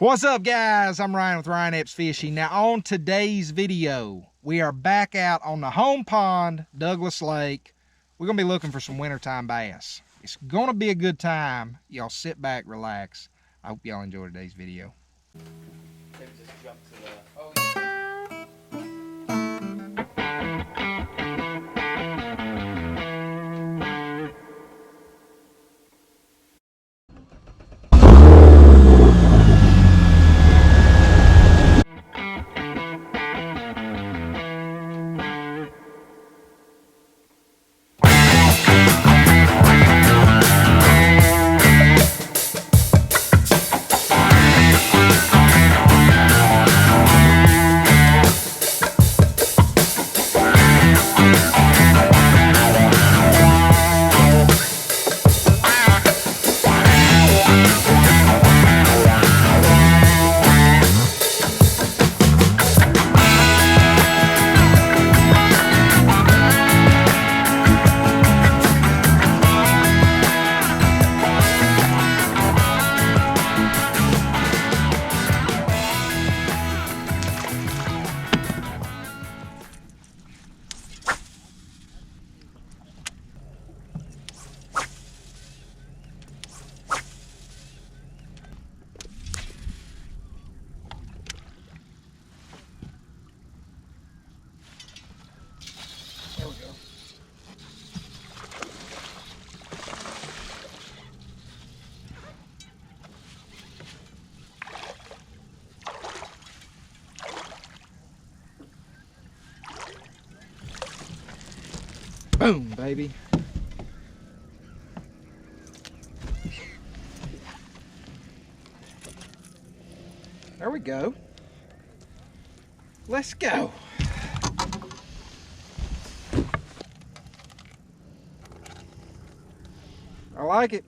What's up, guys? I'm Ryan with Ryan Epps Fishing. Now, on today's video, we are back out on the home pond, Douglas Lake. We're gonna be looking for some wintertime bass. It's gonna be a good time. Y'all sit back, relax. I hope y'all enjoy today's video. Boom, baby. There we go. Let's go. I like it.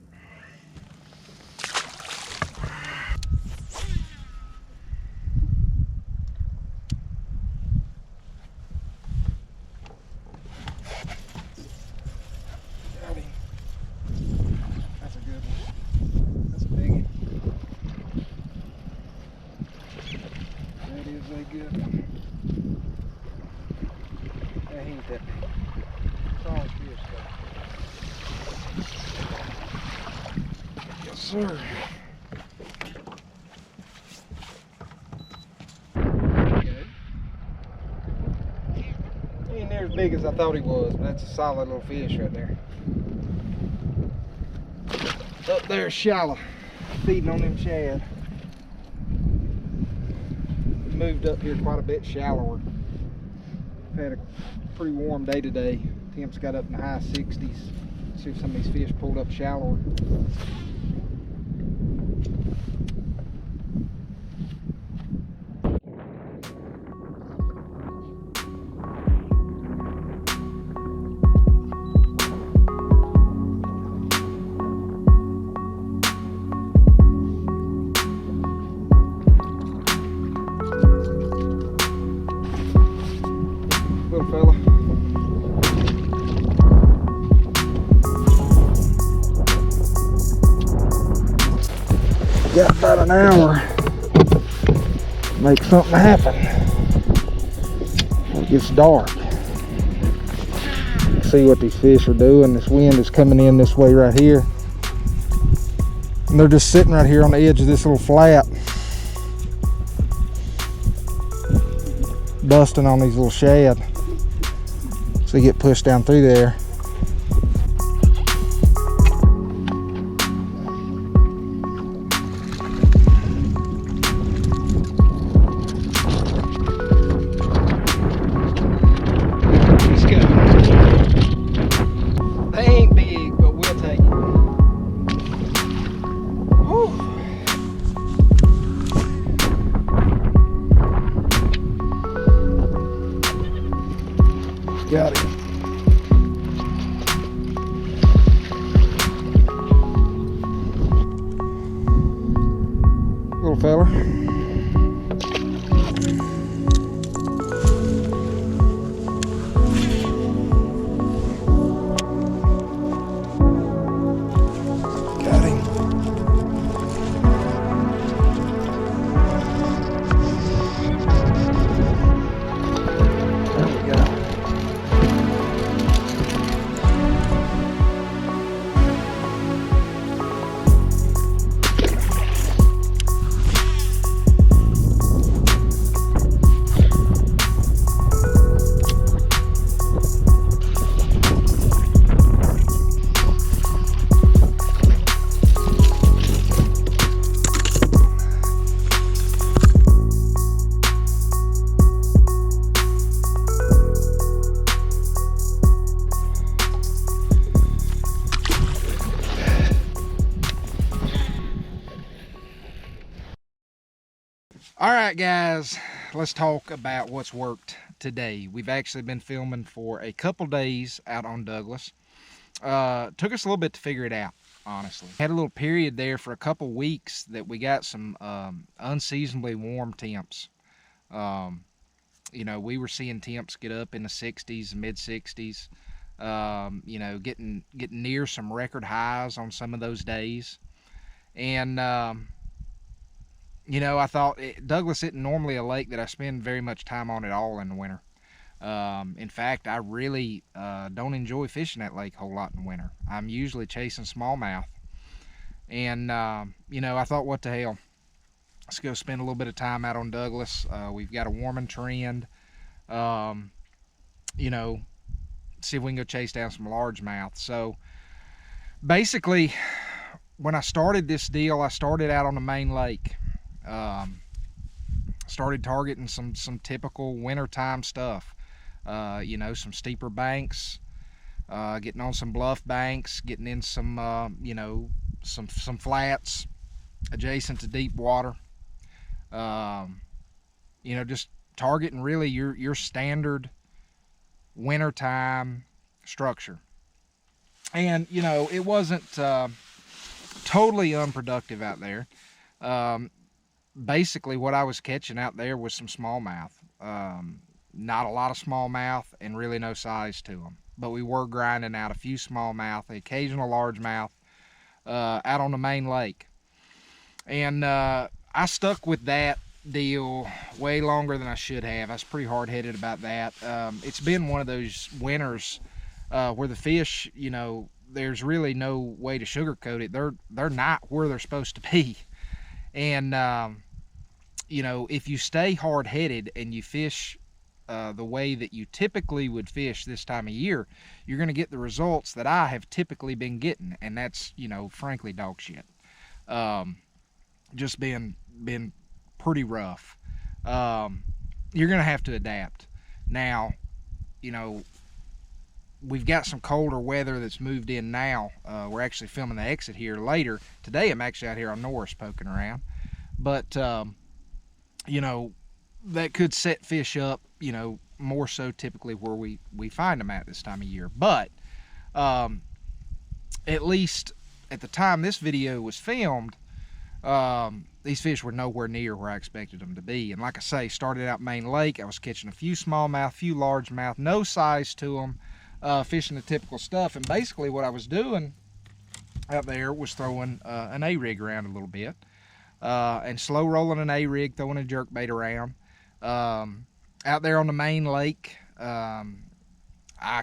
Good. Yeah, he ain't that big. Strong fish though. Yes, sir. Okay. He ain't near as big as I thought he was, but that's a solid little fish right there. Up there, shallow, feeding on them shad. Moved up here quite a bit shallower. Had a pretty warm day today. Temps got up in the high 60s. See if some of these fish pulled up shallower. Fella. Got about an hour. Make something happen. It gets dark. See what these fish are doing. This wind is coming in this way right here. And they're just sitting right here on the edge of this little flat. Busting on these little shad. So they get pushed down through there. Let's go. They ain't big, but we'll take it. Whew. Got it. Little fella. Got him. All right, guys, let's talk about what's worked today. We've actually been filming for a couple days out on Douglas. Took us a little bit to figure it out, honestly. Had a little period there for a couple weeks that we got some unseasonably warm temps. You know, we were seeing temps get up in the 60s, mid 60s. You know, getting near some record highs on some of those days. And you know, I thought Douglas isn't normally a lake that I spend very much time on at all in the winter. In fact, I really don't enjoy fishing that lake a whole lot in the winter. I'm usually chasing smallmouth. And, you know, I thought, what the hell? Let's go spend a little bit of time out on Douglas. We've got a warming trend. You know, see if we can go chase down some largemouth. So, basically, when I started this deal, I started out on the main lake. Started targeting some typical wintertime stuff. You know, some steeper banks, getting on some bluff banks, getting in some, you know, some flats adjacent to deep water. You know, just targeting really your standard wintertime structure. And, you know, it wasn't totally unproductive out there. Basically, what I was catching out there was some smallmouth. Not a lot of smallmouth and really no size to them. But we were grinding out a few smallmouth, the occasional largemouth, out on the main lake. And I stuck with that deal way longer than I should have. I was pretty hard-headed about that. It's been one of those winters where the fish, you know, there's really no way to sugarcoat it. They're not where they're supposed to be. And, you know, if you stay hard-headed and you fish the way that you typically would fish this time of year, you're going to get the results that I have typically been getting. And that's, you know, frankly, dog shit. Just been pretty rough. You're going to have to adapt. Now, you know, we've got some colder weather that's moved in now. We're actually filming the exit here later. Today I'm actually out here on Norris poking around. But, you know, that could set fish up, you know, more so typically where we find them at this time of year. But at least at the time this video was filmed, these fish were nowhere near where I expected them to be. And like I say, started out main lake. I was catching a few smallmouth, few largemouth, no size to them. Fishing the typical stuff. And basically what I was doing out there was throwing an A-rig around a little bit, and slow rolling an A-rig, throwing a jerkbait around. Out there on the main lake, I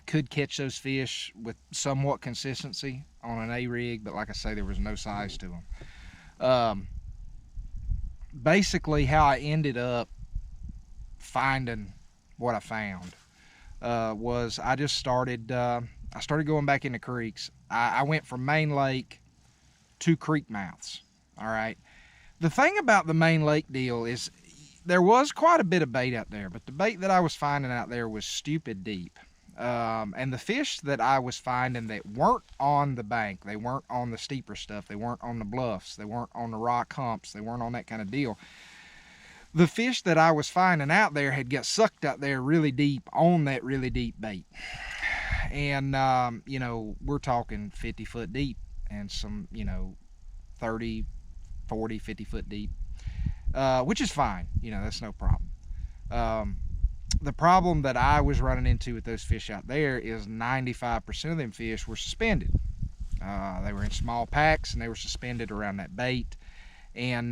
could catch those fish with somewhat consistency on an A-rig, but like I say, there was no size to them. Basically how I ended up finding what I found was I just started going back into creeks. I went from main lake to creek mouths. All right. The thing about the main lake deal is there was quite a bit of bait out there, but the bait that I was finding out there was stupid deep. And the fish that I was finding that weren't on the bank, they weren't on the steeper stuff, they weren't on the bluffs, they weren't on the rock humps, they weren't on that kind of deal. The fish that I was finding out there had got sucked out there really deep on that really deep bait. And, you know, we're talking 50 foot deep and some, you know, 30, 40, 50 foot deep, which is fine. You know, that's no problem. The problem that I was running into with those fish out there is 95% of them fish were suspended. They were in small packs and they were suspended around that bait. And,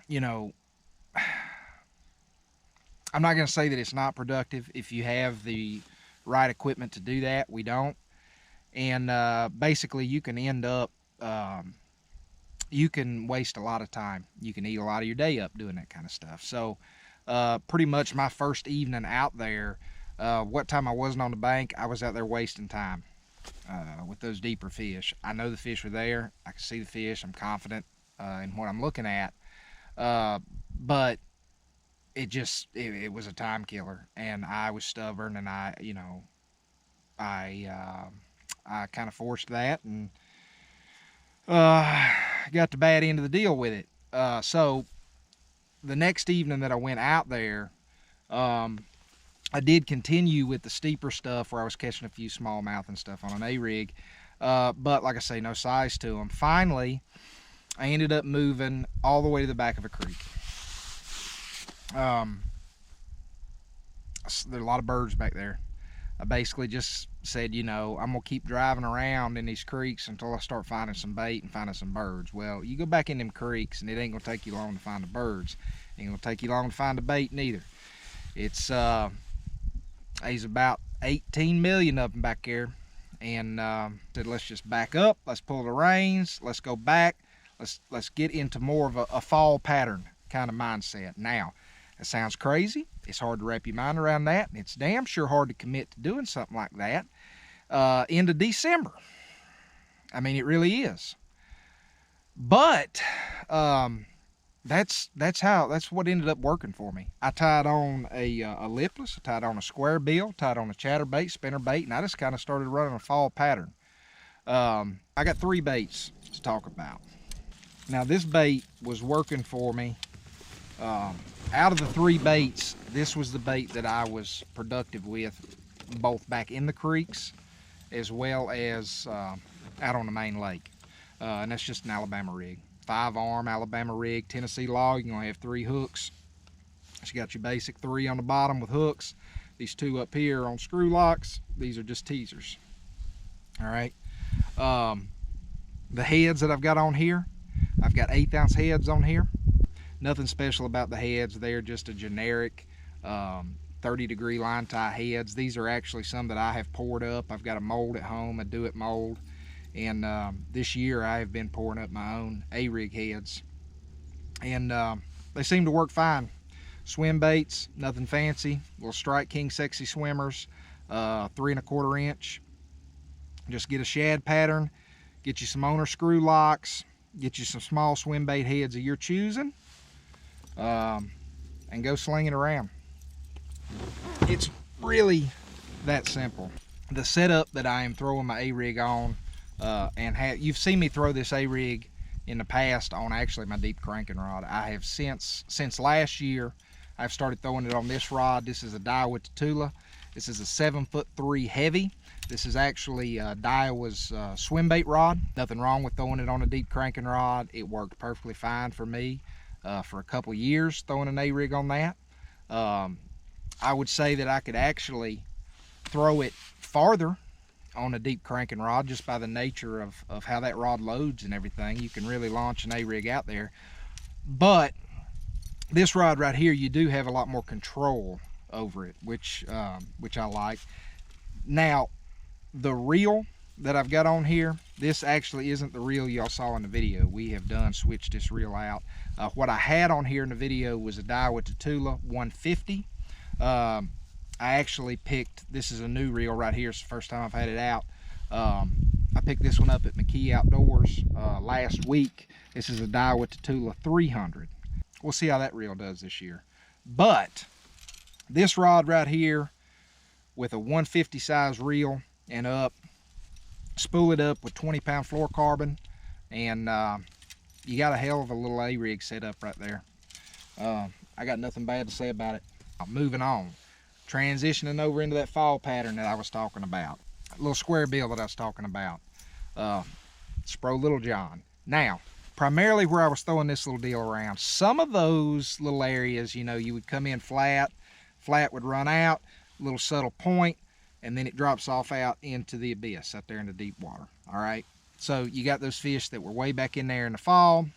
you know, I'm not going to say that it's not productive if you have the right equipment to do that. We don't. And basically you can end up, you can waste a lot of time. You can eat a lot of your day up doing that kind of stuff. So pretty much my first evening out there, what time I wasn't on the bank, I was out there wasting time with those deeper fish. I know the fish were there. I can see the fish. I'm confident in what I'm looking at. But it just, it was a time killer, and I was stubborn, and I kind of forced that, and got the bad end of the deal with it. So the next evening that I went out there, I did continue with the steeper stuff where I was catching a few smallmouth and stuff on an A-rig. But like I say, no size to them. Finally, I ended up moving all the way to the back of a creek. There's a lot of birds back there. I basically just said, you know, I'm gonna keep driving around in these creeks until I start finding some bait and finding some birds. Well, you go back in them creeks and it ain't gonna take you long to find the birds. It ain't gonna take you long to find the bait neither. It's there's about 18 million of them back there, and said, let's just back up, let's pull the reins, let's go back, let's get into more of a fall pattern kind of mindset. Now, that sounds crazy. It's hard to wrap your mind around that, and it's damn sure hard to commit to doing something like that into December. I mean, it really is. But that's what ended up working for me. I tied on a Lipless, I tied on a Squarebill, tied on a chatterbait, spinnerbait, and I just kind of started running a fall pattern. I got 3 baits to talk about. Now, this bait was working for me. Out of the 3 baits, this was the bait that I was productive with, both back in the creeks as well as out on the main lake. And that's just an Alabama rig. 5-arm Alabama rig, Tennessee log. You're gonna have 3 hooks. So you got your basic 3 on the bottom with hooks. These 2 up here on screw locks. These are just teasers. All right. The heads that I've got on here, I've got 1/8 ounce heads on here. Nothing special about the heads. They're just a generic 30-degree line tie heads. These are actually some that I have poured up. I've got a mold at home, a Ducket mold. And this year I have been pouring up my own A-rig heads. And they seem to work fine. Swimbaits, nothing fancy. Little Strike King Sexy Swimmers, 3 1/4 inch. Just get a shad pattern, get you some owner screw locks, get you some small swim bait heads of your choosing, and go slinging around. It's really that simple. The setup that I am throwing my A-rig on, and you've seen me throw this A-rig in the past on actually my deep cranking rod. I have since last year, I've started throwing it on this rod. This is a Diawa Tatula. This is a 7'3" heavy. This is actually Diawa's Swimbait rod. Nothing wrong with throwing it on a deep cranking rod. It worked perfectly fine for me for a couple of years throwing an A-rig on that. I would say that I could actually throw it farther on a deep cranking rod just by the nature of how that rod loads and everything. You can really launch an A-rig out there. But this rod right here, you do have a lot more control over it, which I like. Now, the reel that I've got on here, this actually isn't the reel y'all saw in the video. We have switched this reel out. What I had on here in the video was a Diawa Tatula 150. I actually picked, this is a new reel right here. It's the first time I've had it out. I picked this one up at McKee Outdoors last week. This is a Diawa Tatula 300. We'll see how that reel does this year. But this rod right here with a 150 size reel and up, spool it up with 20-pound fluorocarbon, and you got a hell of a little A-rig set up right there. I got nothing bad to say about it. Moving on, transitioning over into that fall pattern that I was talking about, a little Squarebill that I was talking about, Spro Little John. Now, primarily where I was throwing this little deal around, some of those little areas, you know, you would come in flat would run out, little subtle point, and then it drops off out into the abyss out there in the deep water. All right, so you got those fish that were way back in there in the fall.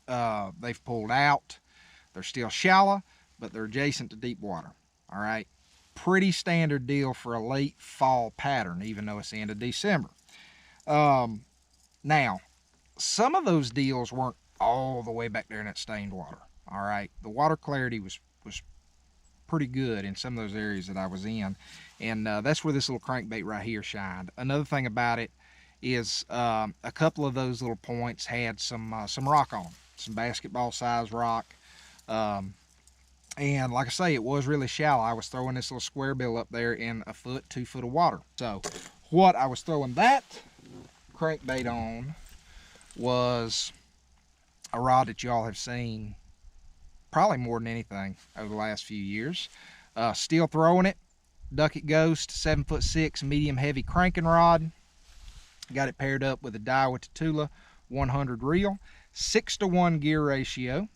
They've pulled out. They're still shallow, but they're adjacent to deep water. All right, pretty standard deal for a late fall pattern, even though it's the end of December. Now, some of those deals weren't all the way back there in that stained water. All right, the water clarity was pretty good in some of those areas that I was in, and that's where this little crankbait right here shined. Another thing about it is a couple of those little points had some rock on them, some basketball size rock, and like I say, it was really shallow. I was throwing this little Squarebill up there in 1 foot, 2 foot of water. So what I was throwing that crankbait on was a rod that y'all have seen probably more than anything over the last few years. Still throwing it. Ducket Ghost, 7'6", medium heavy cranking rod. Got it paired up with a Diawa Tatula 100 reel, 6-to-1 gear ratio,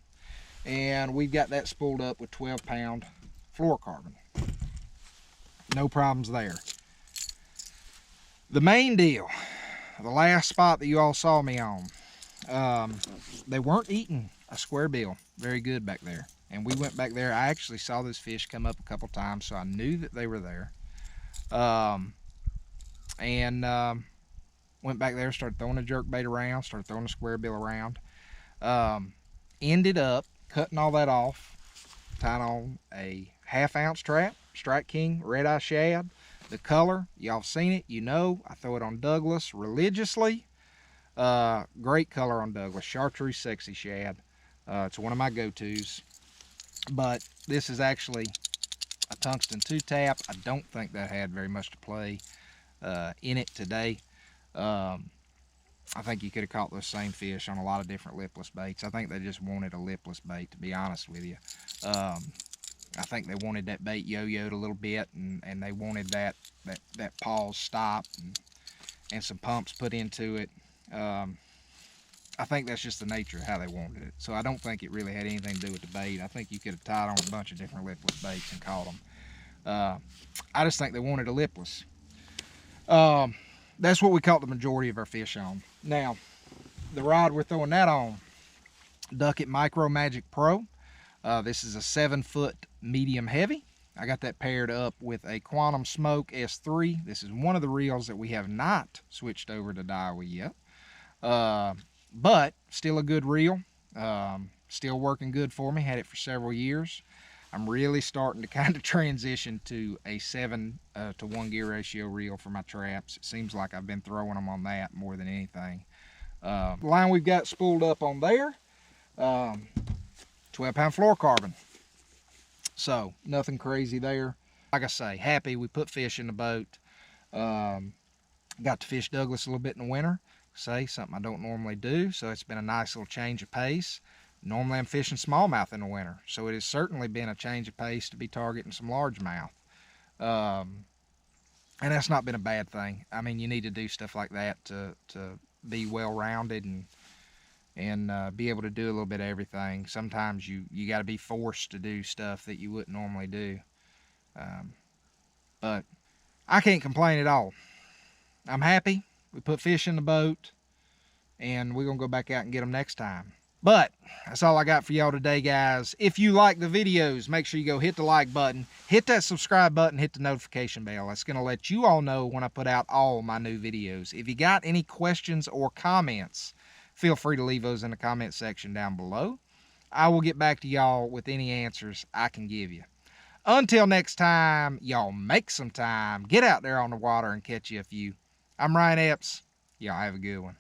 and we've got that spooled up with 12-pound fluorocarbon. No problems there. The main deal, the last spot that you all saw me on, they weren't eating a squarebill very good back there. And we went back there. I actually saw this fish come up a couple times, so I knew that they were there. Went back there, started throwing a jerkbait around, started throwing a squarebill around. Ended up cutting all that off, tying on a 1/2 ounce trap, Strike King Red Eye Shad. The color, y'all seen it, you know, I throw it on Douglas religiously. Great color on Douglas, Chartreuse Sexy Shad. It's one of my go-tos. But this is actually a tungsten 2-tap. I don't think that had very much to play in it today. I think you could have caught those same fish on a lot of different lipless baits. I think they just wanted a lipless bait, to be honest with you. I think they wanted that bait yo-yoed a little bit, and they wanted that pause stop and some pumps put into it. I think that's just the nature of how they wanted it. So I don't think it really had anything to do with the bait. I think you could have tied on a bunch of different lipless baits and caught them. I just think they wanted a lipless. That's what we caught the majority of our fish on. Now, the rod we're throwing that on, Ducket Micro Magic Pro. This is a 7-foot medium heavy. I got that paired up with a Quantum Smoke S3. This is one of the reels that we have not switched over to Diawa yet. But still a good reel, still working good for me. Had it for several years. I'm really starting to kind of transition to a 7-to-1 gear ratio reel for my traps. It seems like I've been throwing them on that more than anything. The line we've got spooled up on there, 12-pound fluorocarbon. So nothing crazy there. Like I say, happy we put fish in the boat. Got to fish Douglas a little bit in the winter. Something I don't normally do, so it's been a nice little change of pace. Normally I'm fishing smallmouth in the winter, so it has certainly been a change of pace to be targeting some largemouth. And that's not been a bad thing. I mean, you need to do stuff like that to be well-rounded and be able to do a little bit of everything. Sometimes you got to be forced to do stuff that you wouldn't normally do. But I can't complain at all. I'm happy. We put fish in the boat, and we're going to go back out and get them next time. But that's all I got for y'all today, guys. If you like the videos, make sure you go hit the like button, hit that subscribe button, hit the notification bell. That's going to let you all know when I put out all my new videos. If you got any questions or comments, feel free to leave those in the comment section down below. I will get back to y'all with any answers I can give you. Until next time, y'all make some time. Get out there on the water and catch you a few. I'm Ryan Epps. Y'all have a good one.